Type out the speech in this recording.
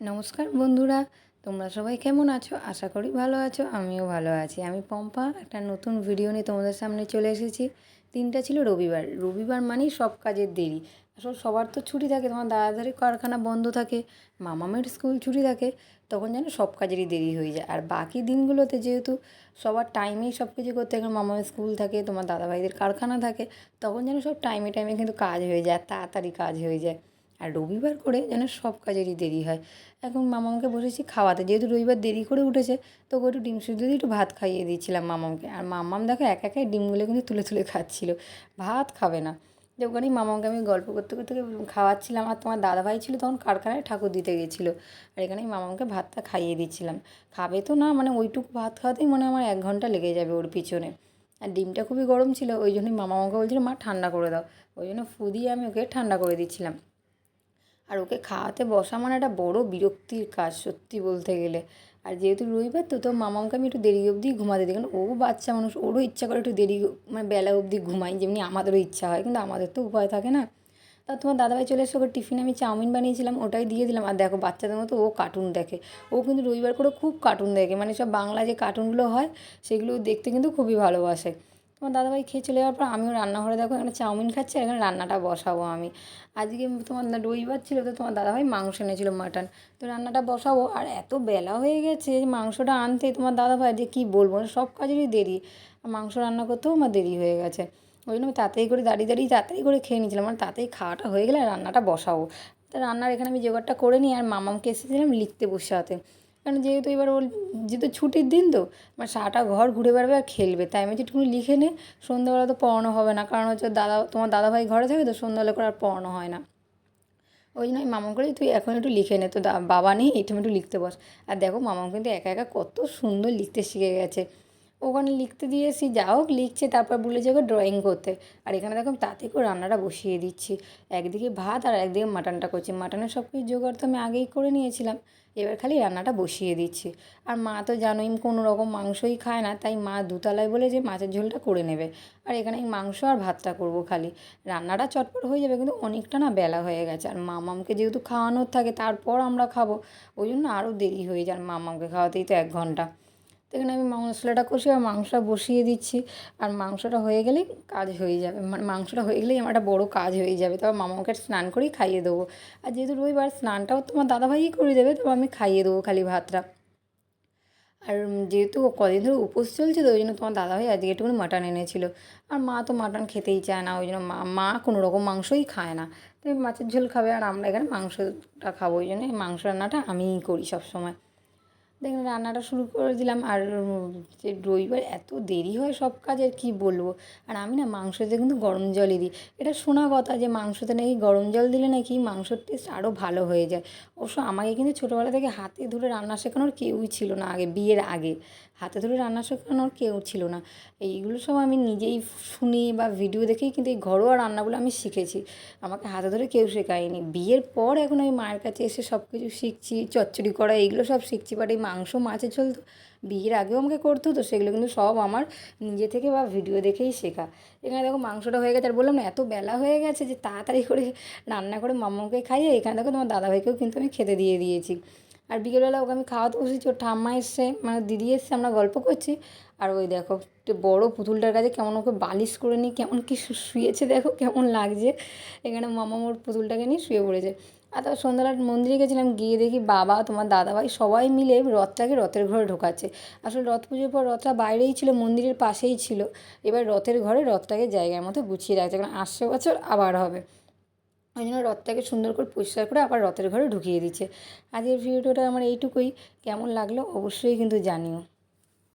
নমস্কার বন্ধুরা, তোমরা সবাই কেমন আছো? আশা করি ভালো আছো, আমিও ভালো আছি। আমি পম্পা একটা নতুন ভিডিও নিয়ে তোমাদের সামনে চলে এসেছি। দিনটা ছিল রবিবার। রবিবার মানেই সব কাজের দেরি। আসলে সবার তো ছুটি থাকে, তোমার দাদাদারি কারখানা বন্ধ থাকে, মামামের স্কুল ছুটি থাকে, তখন যেন সব কাজেরই দেরি হয়ে যায়। আর বাকি দিনগুলোতে যেহেতু সবার টাইমেই সব কিছু করতে হয়, মামামের স্কুল থাকে, তোমার দাদাভাইদের কারখানা থাকে, তখন যেন সব টাইমে টাইমে কিন্তু কাজ হয়ে যায়, তাড়াতাড়ি কাজ হয়ে যায়। আর রবিবার করে যেন সব কাজেরই দেরি হয়। এখন মামামকে বসেছি খাওয়াতে, যেহেতু রবিবার দেরি করে উঠেছে, তো ওকে একটু ডিম সিদ্ধ দিয়ে একটু ভাত খাইয়ে দিচ্ছিলাম মামামকে। আর মাম্মাম দেখো এক একাই ডিমগুলো কিন্তু তুলে তুলে খাচ্ছিল, ভাত খাবে না। যে ওখানেই মামাকে আমি গল্প করতে করতে খাওয়াচ্ছিলাম। আর তোমার দাদাভাই ছিল তখন কারখানায় ঠাকুর দিতে গেছিলো, আর এখানেই মামামকে ভাতটা খাইয়ে দিচ্ছিলাম। খাবে তো না, মানে ওইটুকু ভাত খাওয়াতেই মনে আমার 1 ঘন্টা লেগে যাবে ওর পিছনে। আর ডিমটা খুবই গরম ছিল, ওই জন্যই মামা আমাকে বলছিল মা ঠান্ডা করে দাও, ওই জন্য ফু দিয়ে আমি ওকে ঠান্ডা করে দিচ্ছিলাম। আর ওকে খাওয়াতে বসা মানে একটা বড় বিরক্তির কাজ সত্যি বলতে গেলে। আর যেহেতু রবিবার তো মামাকে আমি একটু দেরি অবধি ঘুমাতে দিই, কারণ ও বাচ্চা মানুষ, ওরও ইচ্ছা করে একটু দেরি মানে বেলা অবধি ঘুমাই, যেমনি আমাদেরও ইচ্ছা হয়, কিন্তু আমাদের তো উপায় থাকে না। তা তোমার দাদাভাই চলে এসে ওকে টিফিনে আমি চাউমিন বানিয়েছিলাম, ওটাই দিয়ে দিলাম। আর দেখো বাচ্চাদের মতো ও কার্টুন দেখে, ও কিন্তু রবিবার করে খুব কার্টুন দেখে, মানে সব বাংলা যে কার্টুনগুলো হয় সেগুলো দেখতে কিন্তু খুবই ভালোবাসে। তোমার দাদাভাই খেয়ে চলে যাওয়ার পর আমিও রান্নাঘরে দেখো এখানে চাউমিন খাচ্ছি, আর এখানে রান্নাটা বসাবো আমি। আজকে তোমার রবিবার ছিল, তো তোমার দাদাভাই মাংস এনেছিলো, মাটন। তো রান্নাটা বসাবো, আর এত বেলা হয়ে গেছে যে মাংসটা আনতে তোমার দাদাভাই যে কী বলবো, সব কাজেরই দেরি। আর মাংস রান্না করতেও আমার দেরি হয়ে গেছে। ওই জন্য আমি তাড়াতাড়ি করে দাঁড়িয়ে দাঁড়িয়ে তাড়াতাড়ি করে খেয়ে নিয়েছিলাম, মানে তাড়াতাড়ি খাওয়াটা হয়ে গেলে রান্নাটা বসাবো। তা রান্নার এখানে আমি জোগাড়টা করে নিই, আর মামামকে এসেছিলাম লিখতে বসাতে। কারণ যেহেতু এবার ওর যেহেতু ছুটির দিন, তো মানে সারাটা ঘর ঘুরে বেড়াবে আর খেলবে, তাই আমি যেটুকু লিখে নে, সন্ধ্যাবেলা তো পড়ানো হবে না, কারণ হচ্ছে তোমার দাদাভাই ঘরে থাকে, তো সন্ধ্যাবেলা করে আর পড়ানো হয় না। ওই জন্য আমি মামাকে বলি তুই এখন একটু লিখে নে, তো বাবা নেই, এটা একটু লিখতে বস। আর দেখো মামাম কিন্তু একা একা কত সুন্দর লিখতে শিখে গেছে। ওখানে লিখতে দিয়েছি, যা হোক লিখছে, তারপর বলেছে ওকে ড্রয়িং করতে। আর এখানে দেখো তাতে করে রান্নাটা বসিয়ে দিচ্ছি, একদিকে ভাত আর একদিকে মাটনটা করছি। মাটনের সব কিছু জোগাড় তো আমি আগেই করে নিয়েছিলাম, এবার খালি রান্নাটা বসিয়ে দিচ্ছি। আর মা তো জানোই কোনো রকম মাংসই খায় না, তাই মা দুতলায় বলে যে মাছের ঝোলটা করে নেবে, আর এখানে আমি মাংস আর ভাতটা করব খালি। রান্নাটা চটপট হয়ে যাবে, কিন্তু অনেকটা না বেলা হয়ে গেছে, আর মামামকে যেহেতু খাওয়ানোর থাকে তারপর আমরা খাবো, ওই জন্য আরও দেরি হয়ে যায়। আর মামামকে খাওয়াতেই তো 1 ঘন্টা। তো এখানে আমি মশলাটা কষি আর মাংসটা বসিয়ে দিচ্ছি। আর মাংসটা হয়ে গেলেই কাজ হয়ে যাবে, মানে মাংসটা হয়ে গেলেই আমার একটা বড়ো কাজ হয়ে যাবে, তবে মামাকে স্নান করেই খাইয়ে দেবো। আর যেহেতু রবিবার, স্নানটাও তোমার দাদাভাইই করে দেবে, তবে আমি খাইয়ে দেবো খালি ভাতটা। আর যেহেতু কদিন ধরে উপোস চলছে, তো ওই জন্য তোমার দাদাভাই আজকে একটুখানি মাটন এনেছিল। আর মা তো মাটন খেতেই চায় না, ওই জন্য মা কোনো রকম মাংসই খায় না, তো মাছের ঝোল খাবে, আর আমরা এখানে মাংসটা খাবো, ওই জন্য মাংস রান্নাটা আমিই করি সবসময়। দেখুন রান্নাটা শুরু করে দিলাম। আর যে রবিবার এত দেরি হয় সব কাজের কী বলবো। আর আমি না মাংসতে কিন্তু গরম জলই দিই। এটা শোনা কথা যে মাংসতে নাকি গরম জল দিলে নাকি মাংসর টেস্ট আরও ভালো হয়ে যায়। অবশ্য আমাকে কিন্তু ছোটোবেলা থেকে হাতে ধরে রান্না শেখানোর কেউই ছিল না, আগে বিয়ের আগে হাতে ধরে রান্না শেখানোর কেউ ছিল না। এইগুলো সব আমি নিজেই শুনি বা ভিডিও দেখেই কিন্তু এই ঘরোয়া রান্নাগুলো আমি শিখেছি, আমাকে হাতে ধরে কেউ শেখায়নি। বিয়ের পর এখন আমি মায়ের কাছে এসে সব কিছু শিখছি, চচ্চড়ি করা এইগুলো সব শিখছি। বাট এই মাংস মাছের ঝোল তো বিয়ের আগেও আমাকে করতে হতো, সেগুলো কিন্তু সব আমার নিজে থেকে বা ভিডিও দেখেই শেখা। এখানে দেখো মাংসটা হয়ে গেছে, আর বললাম না এত বেলা হয়ে গেছে যে তাড়াতাড়ি করে রান্না করে মাম্মাকে খাইয়ে এখানে দেখো তোমার দাদাভাইকেও কিন্তু আমি খেতে দিয়ে দিয়েছি। আর বিকেলবেলা ওকে আমি খাওয়াতে বসেছি, ওর ঠাম্মা এসছে, মানে দিদি এসছে, আমরা গল্প করছি। আর ওই দেখো বড় পুতুলটার কাছে কেমন ওকে বালিশ করে নিই, কেমন কি শুয়েছে, দেখো কেমন লাগছে। এখানে মামা ওর পুতুলটাকে নিয়ে শুয়ে পড়েছে। আর তারপর সন্ধ্যাবেলা মন্দিরে গেছিলাম, গিয়ে দেখি বাবা, তোমার দাদাভাই সবাই মিলে রথটাকে রথের ঘরে ঢোকাচ্ছে। আসলে রথ পুজোর পর রথটা বাইরেই ছিল, মন্দিরের পাশেই ছিল। এবার রথের ঘরে রথটাকে জায়গার মতো গুছিয়ে রাখছে, কারণ আসছে বছর আবার হবে, ওই জন্য রথটাকে সুন্দর করে পরিষ্কার করে আবার রথের ঘরে ঢুকিয়ে দিচ্ছে। আজকের ভিডিওটা আমার এইটুকুই, কেমন লাগলো অবশ্যই কিন্তু জানিও।